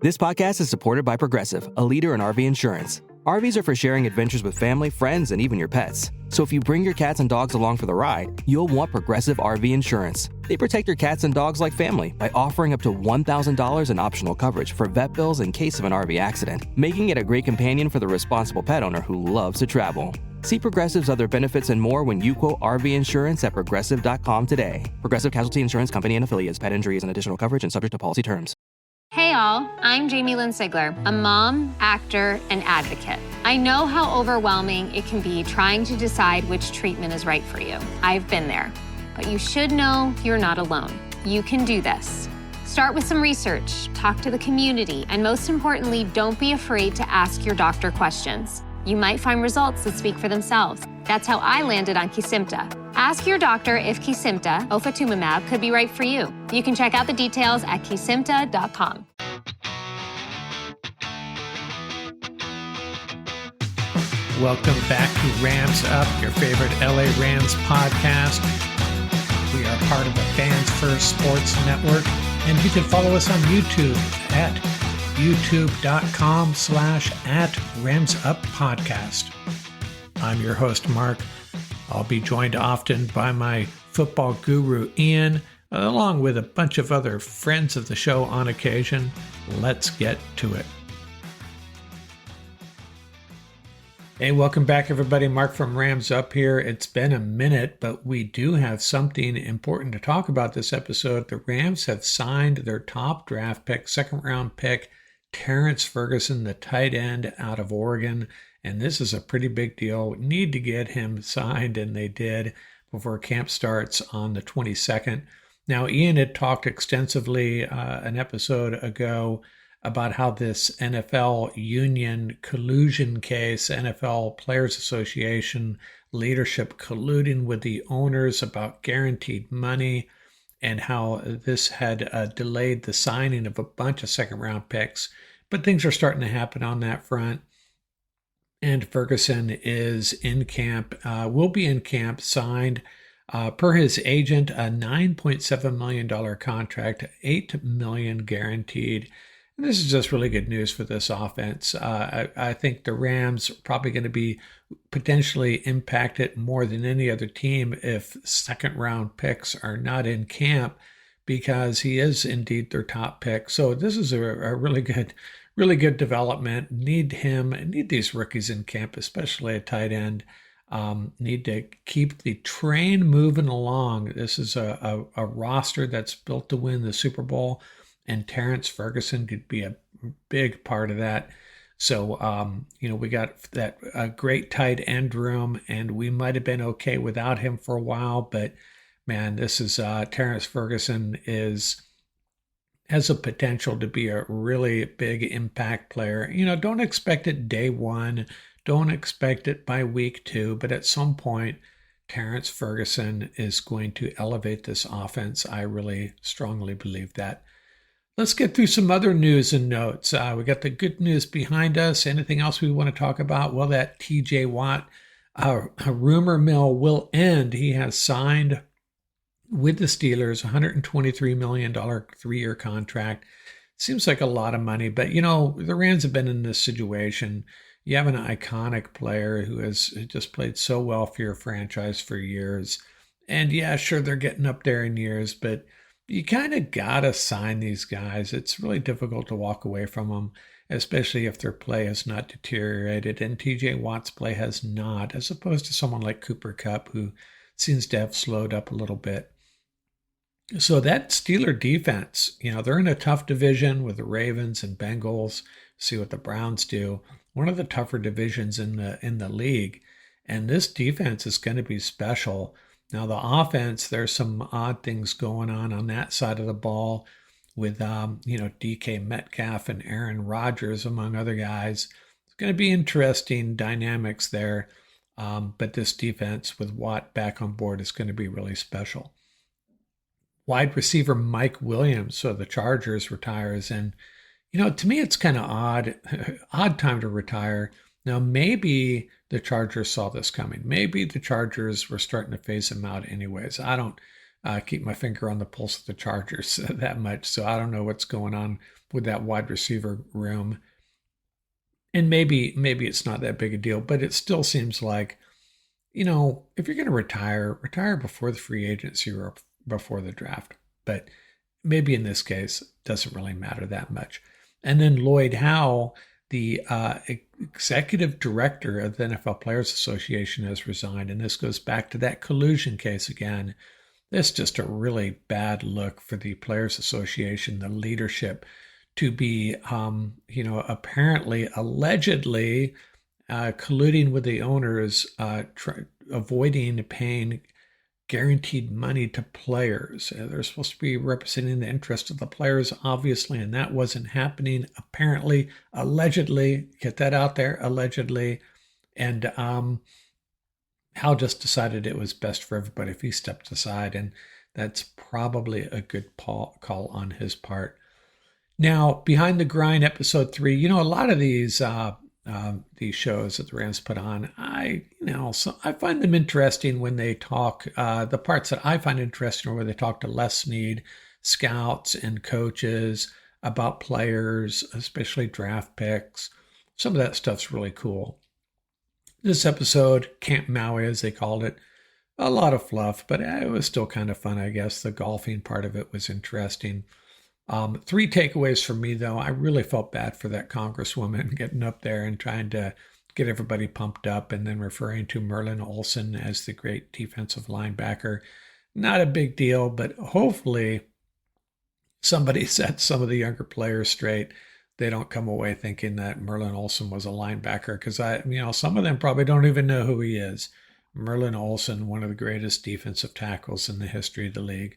This podcast is supported by Progressive, a leader in RV insurance. RVs are for sharing adventures with family, friends, and even your pets. So if you bring your cats and dogs along for the ride, you'll want Progressive RV insurance. They protect your cats and dogs like family by offering up to $1,000 in optional coverage for vet bills in case of an RV accident, making it a great companion for the responsible pet owner who loves to travel. See Progressive's other benefits and more when you quote RV insurance at Progressive.com today. Progressive Casualty Insurance Company and Affiliates. Pet injury is an additional coverage and subject to policy terms. Hey all, I'm Jamie Lynn Sigler, a mom, actor, and advocate. I know how overwhelming it can be trying to decide which treatment is right for you. I've been there. But you should know you're not alone. You can do this. Start with some research, talk to the community, and most importantly, don't be afraid to ask your doctor questions. You might find results that speak for themselves. That's how I landed on Kesimpta. Ask your doctor if Kesimpta, ofatumumab, could be right for you. You can check out the details at kesimpta.com. Welcome back to Rams Up, your favorite LA Rams podcast. We are part of the Fans First Sports Network, and you can follow us on YouTube at youtube.com/@RamsUpPodcast. I'm your host, Mark. I'll be joined often by my football guru, Ian, along with a bunch of other friends of the show on occasion. Let's get to it. Hey, welcome back, everybody. Mark from Rams Up here. It's been a minute, but we do have something important to talk about this episode. The Rams have signed their top draft pick, second-round pick, Terrance Ferguson, the tight end out of Oregon. And this is a pretty big deal. We need to get him signed, and they did before camp starts on the 22nd. Now, Ian had talked extensively an episode ago about how this NFL union collusion case, NFL Players Association leadership colluding with the owners about guaranteed money, and how this had delayed the signing of a bunch of second-round picks. But things are starting to happen on that front. And Ferguson is in camp, will be in camp, signed per his agent, a $9.7 million contract, $8 million guaranteed. And this is just really good news for this offense. I think the Rams are probably going to be potentially impacted more than any other team if second-round picks are not in camp, because he is indeed their top pick. So this is a really good development. Need these rookies in camp, especially a tight end. Need to keep the train moving along. This is a roster that's built to win the Super Bowl, and Terrance Ferguson could be a big part of that. So, we got that great tight end room, and we might have been okay without him for a while, but man, this is Terrance Ferguson has a potential to be a really big impact player. Don't expect it day one. Don't expect it by week 2. But at some point, Terrance Ferguson is going to elevate this offense. I really strongly believe that. Let's get through some other news and notes. We got the good news behind us. Anything else we want to talk about? Well, that TJ Watt rumor mill will end. He has signed with the Steelers, $123 million 3-year contract. Seems like a lot of money, but the Rams have been in this situation. You have an iconic player who has just played so well for your franchise for years. And yeah, sure, they're getting up there in years, but you kind of got to sign these guys. It's really difficult to walk away from them, especially if their play has not deteriorated. And TJ Watt's play has not, as opposed to someone like Cooper Kupp, who seems to have slowed up a little bit. So that Steeler defense, they're in a tough division with the Ravens and Bengals. See what the Browns do. One of the tougher divisions in the league. And this defense is going to be special. Now the offense, there's some odd things going on that side of the ball with, DK Metcalf and Aaron Rodgers, among other guys. It's going to be interesting dynamics there. But this defense with Watt back on board is going to be really special. Wide receiver Mike Williams, so the Chargers, retires. And, to me, it's kind of odd time to retire. Now, maybe the Chargers saw this coming. Maybe the Chargers were starting to phase him out anyways. I don't keep my finger on the pulse of the Chargers that much. So I don't know what's going on with that wide receiver room. And maybe it's not that big a deal, but it still seems like, if you're going to retire before the free agency or before the draft. But maybe in this case, it doesn't really matter that much. And then Lloyd Howe, the executive director of the NFL Players Association, has resigned. And this goes back to that collusion case again. This is just a really bad look for the Players Association, the leadership, to be, apparently, allegedly colluding with the owners, avoiding paying guaranteed money to players. They're supposed to be representing the interest of the players, obviously, and that wasn't happening. Apparently, allegedly, get that out there, allegedly. And Hal just decided it was best for everybody if he stepped aside, and that's probably a good call on his part. Now, Behind the Grind, episode 3. A lot of these shows that the Rams put on, I find them interesting when they talk. The parts that I find interesting are where they talk to Les Snead, scouts and coaches about players, especially draft picks. Some of that stuff's really cool. This episode, Camp Maui, as they called it, a lot of fluff, but it was still kind of fun, I guess. The golfing part of it was interesting. 3 takeaways from me, though. I really felt bad for that congresswoman getting up there and trying to get everybody pumped up and then referring to Merlin Olsen as the great defensive linebacker. Not a big deal, but hopefully somebody sets some of the younger players straight. They don't come away thinking that Merlin Olsen was a linebacker, because some of them probably don't even know who he is. Merlin Olsen, one of the greatest defensive tackles in the history of the league.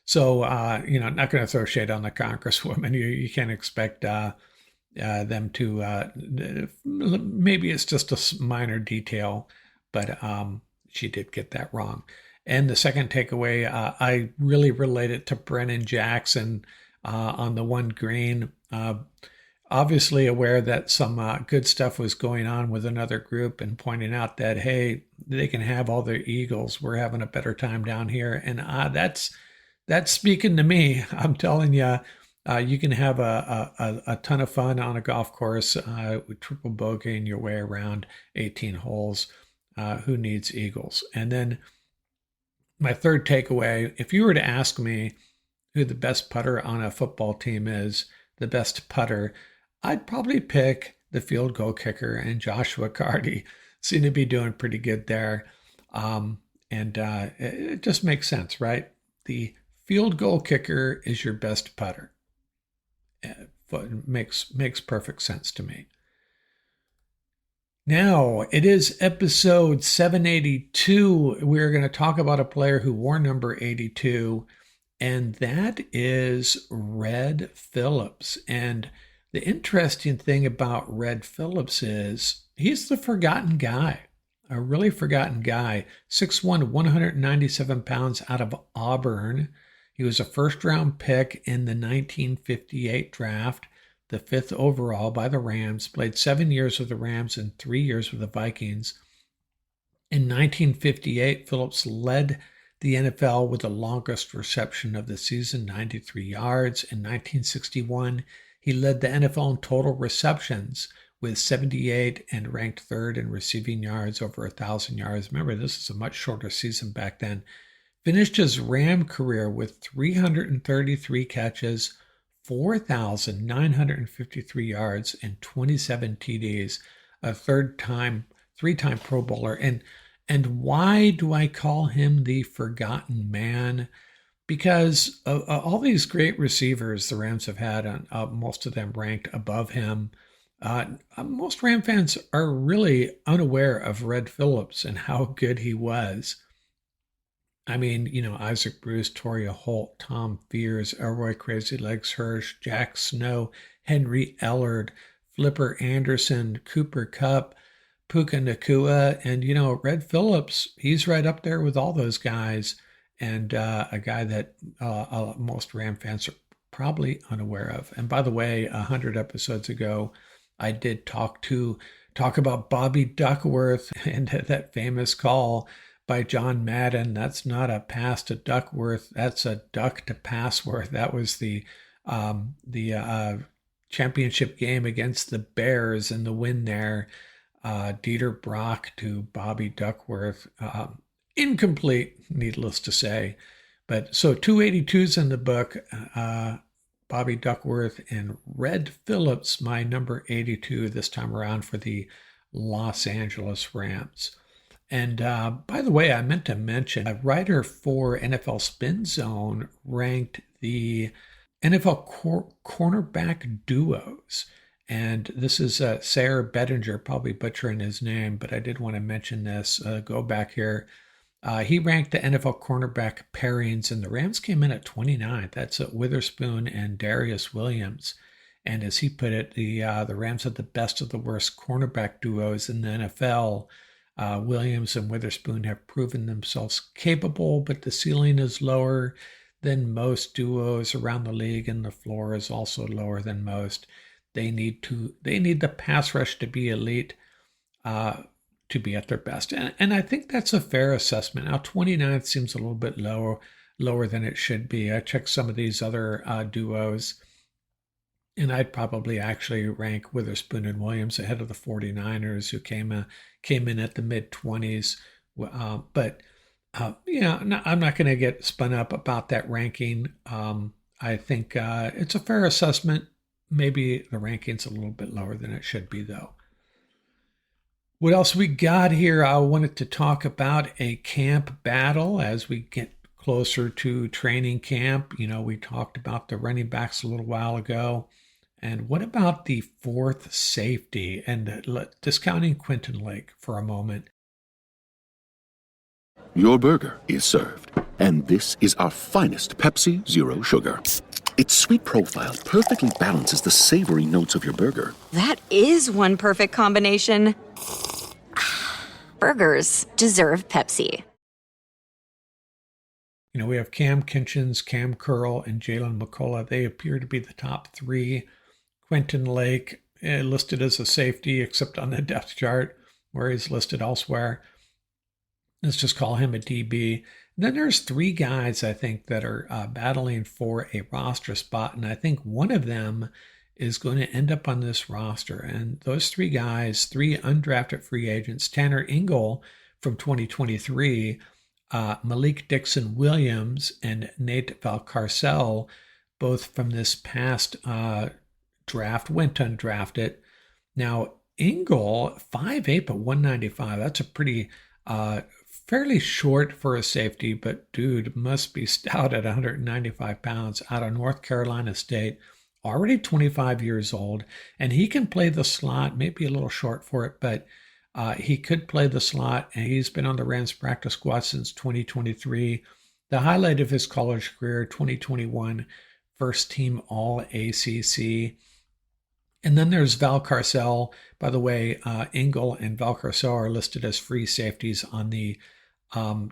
So, not going to throw shade on the congresswoman. You can't expect them to, maybe it's just a minor detail, but she did get that wrong. And the second takeaway, I really related to Brennan Jackson on the one green. Obviously aware that some good stuff was going on with another group, and pointing out that, hey, they can have all their Eagles. We're having a better time down here. And that's speaking to me. I'm telling you, you can have a ton of fun on a golf course with triple bogeying your way around 18 holes. Who needs Eagles? And then my third takeaway, if you were to ask me who the best putter on a football team is, the best putter, I'd probably pick the field goal kicker, and Joshua Carty seemed to be doing pretty good there. And it just makes sense, right? The field goal kicker is your best putter. It makes perfect sense to me. Now, it is episode 782. We're going to talk about a player who wore number 82, and that is Red Phillips. And the interesting thing about Red Phillips is he's the forgotten guy, a really forgotten guy. 6'1", 197 pounds, out of Auburn. He was a first-round pick in the 1958 draft, the 5th overall by the Rams, played 7 years with the Rams and 3 years with the Vikings. In 1958, Phillips led the NFL with the longest reception of the season, 93 yards. In 1961, he led the NFL in total receptions with 78 and ranked 3rd in receiving yards, over 1,000 yards. Remember, this is a much shorter season back then. Finished his Ram career with 333 catches, 4,953 yards, and 27 TDs, a three-time Pro Bowler. And why do I call him the forgotten man? Because all these great receivers the Rams have had, most of them ranked above him. Most Ram fans are really unaware of Red Phillips and how good he was. I mean, Isaac Bruce, Torry Holt, Tom Fears, Elroy Crazy Legs Hirsch, Jack Snow, Henry Ellard, Flipper Anderson, Cooper Kupp, Puka Nacua, and, Red Phillips, he's right up there with all those guys, and a guy that most Ram fans are probably unaware of. And by the way, 100 episodes ago, I did talk about Bobby Duckworth and that famous call by John Madden. That's not a pass to Duckworth. That's a duck to Passworth. That was the championship game against the Bears and the win there. Dieter Brock to Bobby Duckworth. Incomplete, needless to say. But so 282s in the book. Bobby Duckworth and Red Phillips, my number 82 this time around for the Los Angeles Rams. And by the way, I meant to mention, a writer for NFL Spin Zone ranked the NFL cornerback duos. And this is Sayre Bettinger, probably butchering his name, but I did want to mention this. Go back here. He ranked the NFL cornerback pairings, and the Rams came in at 29th. That's Witherspoon and Darius Williams. And as he put it, the Rams had the best of the worst cornerback duos in the NFL. Williams and Witherspoon have proven themselves capable, but the ceiling is lower than most duos around the league, and the floor is also lower than most. They need the pass rush to be elite. To be at their best. And I think that's a fair assessment. Now, 29th seems a little bit lower than it should be. I checked some of these other duos, and I'd probably actually rank Witherspoon and Williams ahead of the 49ers, who came in at the mid-20s. But I'm not going to get spun up about that ranking. I think it's a fair assessment. Maybe the ranking's a little bit lower than it should be, though. What else we got here? I wanted to talk about a camp battle as we get closer to training camp. We talked about the running backs a little while ago. And what about the fourth safety? And discounting Quentin Lake for a moment. Your burger is served. And this is our finest Pepsi Zero Sugar. Its sweet profile perfectly balances the savory notes of your burger. That is one perfect combination. Burgers deserve Pepsi. We have Cam Kinchins, Cam Curl, and Jalen McCullough. They appear to be the top three. Quentin Lake listed as a safety, except on the depth chart where he's listed elsewhere. Let's just call him a DB. And then there's three guys, I think, that are battling for a roster spot, and I think one of them is going to end up on this roster. And those three guys, three undrafted free agents, Tanner Ingle from 2023, Malik Dixon Williams, and Nate Valcarcel, both from this past draft, went undrafted. Now, Ingle, 5'8", but 195. That's a pretty fairly short for a safety, but dude must be stout at 195 pounds, out of North Carolina State. Already 25 years old, and he can play the slot, maybe a little short for it, but he could play the slot, and he's been on the Rams practice squad since 2023. The highlight of his college career, 2021, first team All-ACC. And then there's Valcarcel. By the way, Ingle and Valcarcel are listed as free safeties on the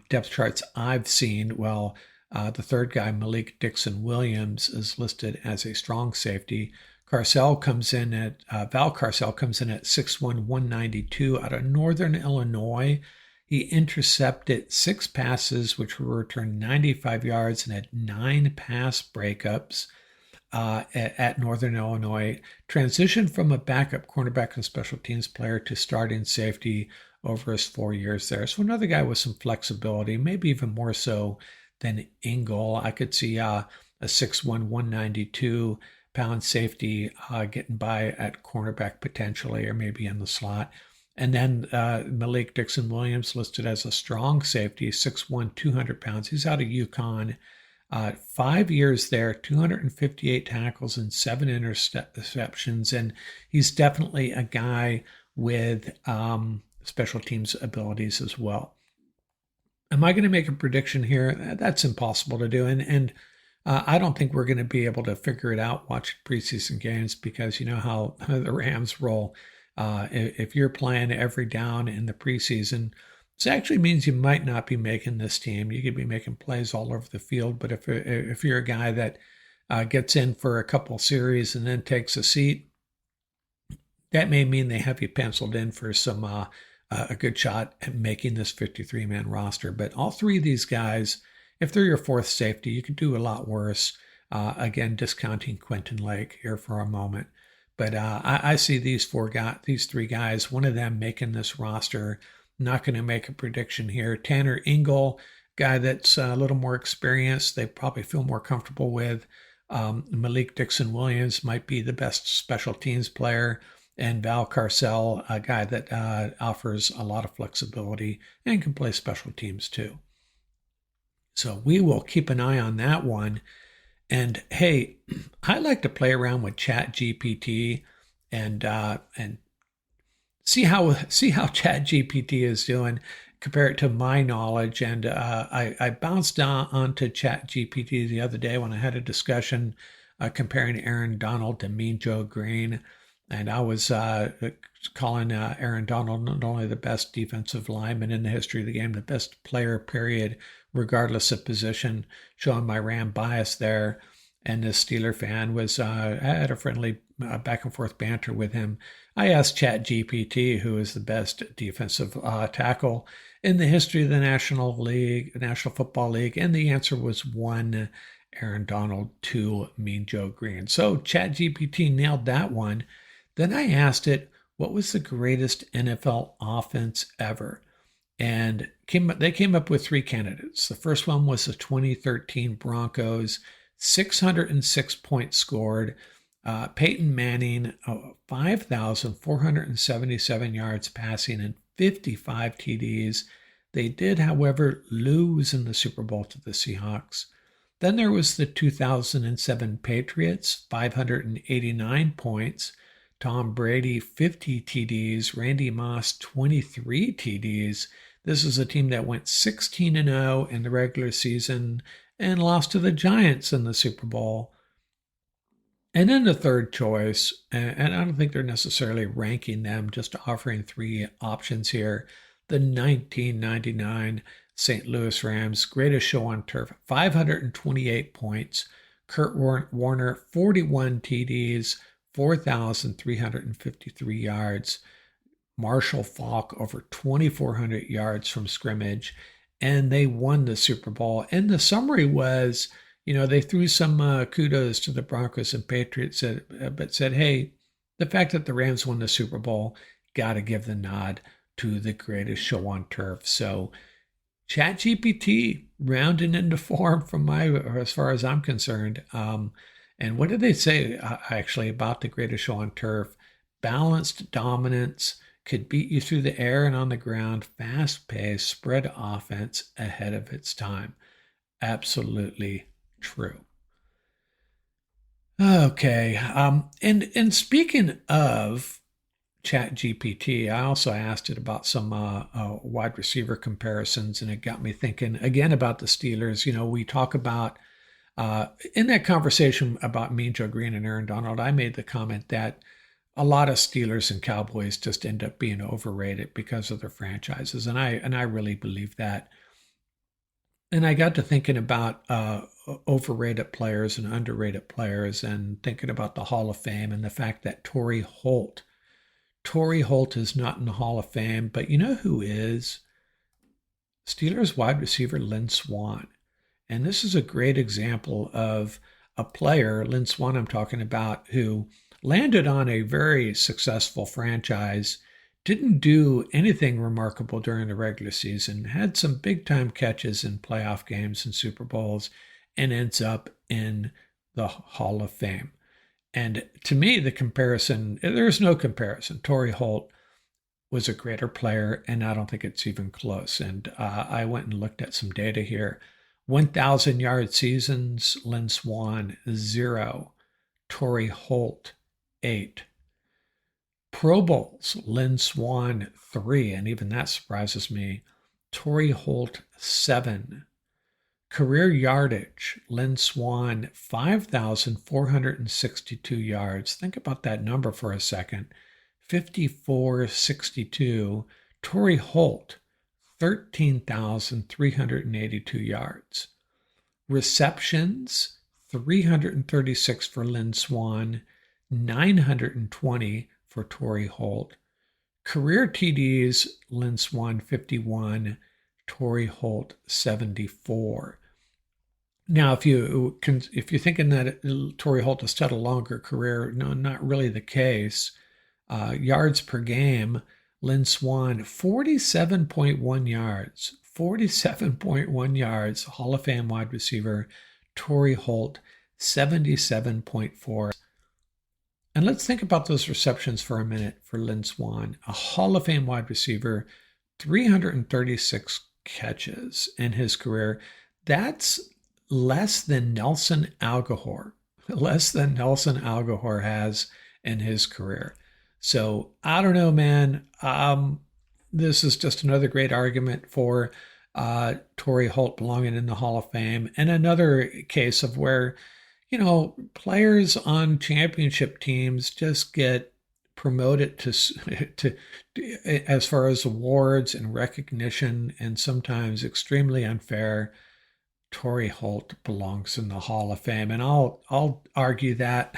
depth charts I've seen. Well, the third guy, Malik Dixon Williams, is listed as a strong safety. Valcarcel comes in at 6'1", 192 out of Northern Illinois. He intercepted 6 passes, which were returned 95 yards, and had 9 pass breakups at Northern Illinois. Transitioned from a backup cornerback and special teams player to starting safety over his 4 years there. So another guy with some flexibility, maybe even more so than Ingle. I could see a 6'1", 192-pound safety getting by at cornerback potentially, or maybe in the slot. And then Malik Dixon Williams listed as a strong safety, 6'1", 200 pounds. He's out of UConn. 5 years there, 258 tackles and 7 interceptions. And he's definitely a guy with special teams abilities as well. Am I going to make a prediction here? That's impossible to do. And I don't think we're going to be able to figure it out watching preseason games, because you know how the Rams roll. If you're playing every down in the preseason, this actually means you might not be making this team. You could be making plays all over the field. But if you're a guy that gets in for a couple series and then takes a seat, that may mean they have you penciled in for some a good shot at making this 53-man roster. But all three of these guys, if they're your fourth safety, you could do a lot worse. Again, discounting Quentin Lake here for a moment. But I see these three guys, one of them making this roster. Not going to make a prediction here. Tanner Ingle, guy that's a little more experienced, they probably feel more comfortable with. Malik Dixon-Williams might be the best special teams player. And Val Carcel, a guy that offers a lot of flexibility and can play special teams too. So we will keep an eye on that one. And hey, I like to play around with ChatGPT and see how ChatGPT is doing, compare it to my knowledge. And I bounced onto ChatGPT the other day when I had a discussion comparing Aaron Donald to Mean Joe Green. And I was calling Aaron Donald not only the best defensive lineman in the history of the game, the best player, period, regardless of position, showing my Ram bias there. And this Steeler fan was, I had a friendly back and forth banter with him. I asked ChatGPT who is the best defensive tackle in the history of the National Football League, and the answer was 1, Aaron Donald, 2, Mean Joe Green. So ChatGPT nailed that one. Then I asked it, what was the greatest NFL offense ever? And they came up with 3 candidates. The first one was the 2013 Broncos, 606 points scored. Peyton Manning, 5,477 yards passing and 55 TDs. They did, however, lose in the Super Bowl to the Seahawks. Then there was the 2007 Patriots, 589 points. Tom Brady, 50 TDs. Randy Moss, 23 TDs. This is a team that went 16-0 in the regular season and lost to the Giants in the Super Bowl. And then the third choice, and I don't think they're necessarily ranking them, just offering 3 options here. The 1999 St. Louis Rams, greatest show on turf, 528 points. Kurt Warner, 41 TDs. 4,353 yards. Marshall Faulk over 2,400 yards from scrimmage, and they won the Super Bowl. And the summary was, they threw some kudos to the Broncos and Patriots, but said, hey, the fact that the Rams won the Super Bowl, got to give the nod to the greatest show on turf. So ChatGPT rounding into form as far as I'm concerned. And what did they say actually about the greatest show on turf? Balanced dominance, could beat you through the air and on the ground, fast-paced, spread offense ahead of its time. Absolutely true. Okay, and speaking of ChatGPT, I also asked it about some wide receiver comparisons, and it got me thinking again about the Steelers. We talk about in that conversation about Mean Joe Green and Aaron Donald, I made the comment that a lot of Steelers and Cowboys just end up being overrated because of their franchises, and I really believe that. And I got to thinking about overrated players and underrated players, and thinking about the Hall of Fame and the fact that Torry Holt is not in the Hall of Fame, but you know who is? Steelers wide receiver Lynn Swann. And this is a great example of a player, Lynn Swann I'm talking about, who landed on a very successful franchise, didn't do anything remarkable during the regular season, had some big-time catches in playoff games and Super Bowls, and ends up in the Hall of Fame. And to me, there's no comparison. Torry Holt was a greater player, and I don't think it's even close. And I went and looked at some data here. 1,000-yard seasons, Lynn Swann, 0. Torry Holt, 8. Pro Bowls, Lynn Swann, 3, and even that surprises me. Torry Holt, 7. Career yardage, Lynn Swann, 5,462 yards. Think about that number for a second. 5,462. Torry Holt, 13,382 yards. Receptions, 336 for Lynn Swann, 920 for Torry Holt. Career TDs, Lynn Swann 51, Torry Holt 74. Now, if you're thinking that Torry Holt has had a longer career, no, not really the case. Yards per game, Lynn Swann 47.1 yards, 47.1 yards, Hall of Fame wide receiver. Torry Holt 77.4. And let's think about those receptions for a minute for Lynn Swann, a Hall of Fame wide receiver, 336 catches in his career. That's less than Nelson Aguilar has in his career. So I don't know, man. This is just another great argument for Torry Holt belonging in the Hall of Fame, and another case of where, players on championship teams just get promoted to as far as awards and recognition, and sometimes extremely unfair. Torry Holt belongs in the Hall of Fame, and I'll argue that.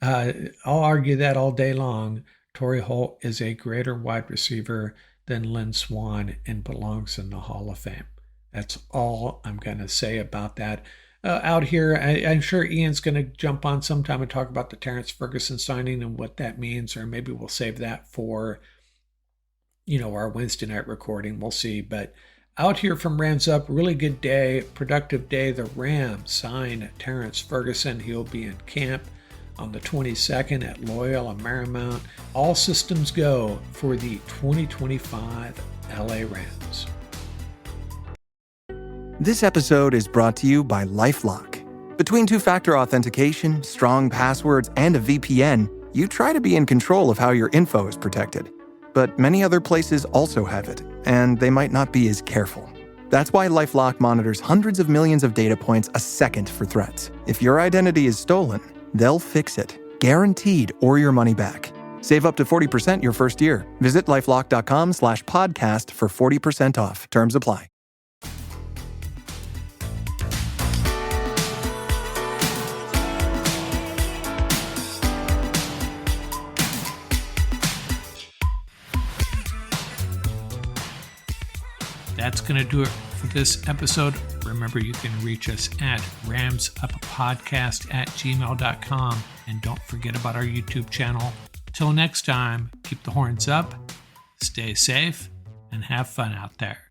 I'll argue that all day long. Torry Holt is a greater wide receiver than Lynn Swann and belongs in the Hall of Fame. That's all I'm going to say about that. Out here, I'm sure Ian's going to jump on sometime and talk about the Terrance Ferguson signing and what that means, or maybe we'll save that for, our Wednesday night recording. We'll see. But out here from Rams Up, really good day, productive day. The Rams sign Terrance Ferguson. He'll be in camp on the 22nd at Loyola Marymount. All systems go for the 2025 LA Rams. This episode is brought to you by LifeLock. Between two-factor authentication, strong passwords, and a VPN, you try to be in control of how your info is protected. But many other places also have it, and they might not be as careful. That's why LifeLock monitors hundreds of millions of data points a second for threats. If your identity is stolen, they'll fix it, guaranteed, or your money back. Save up to 40% your first year. Visit LifeLock.com/podcast for 40% off. Terms apply. That's going to do it for this episode. Remember, you can reach us at ramsuppodcast@gmail.com. And don't forget about our YouTube channel. Till next time, keep the horns up, stay safe, and have fun out there.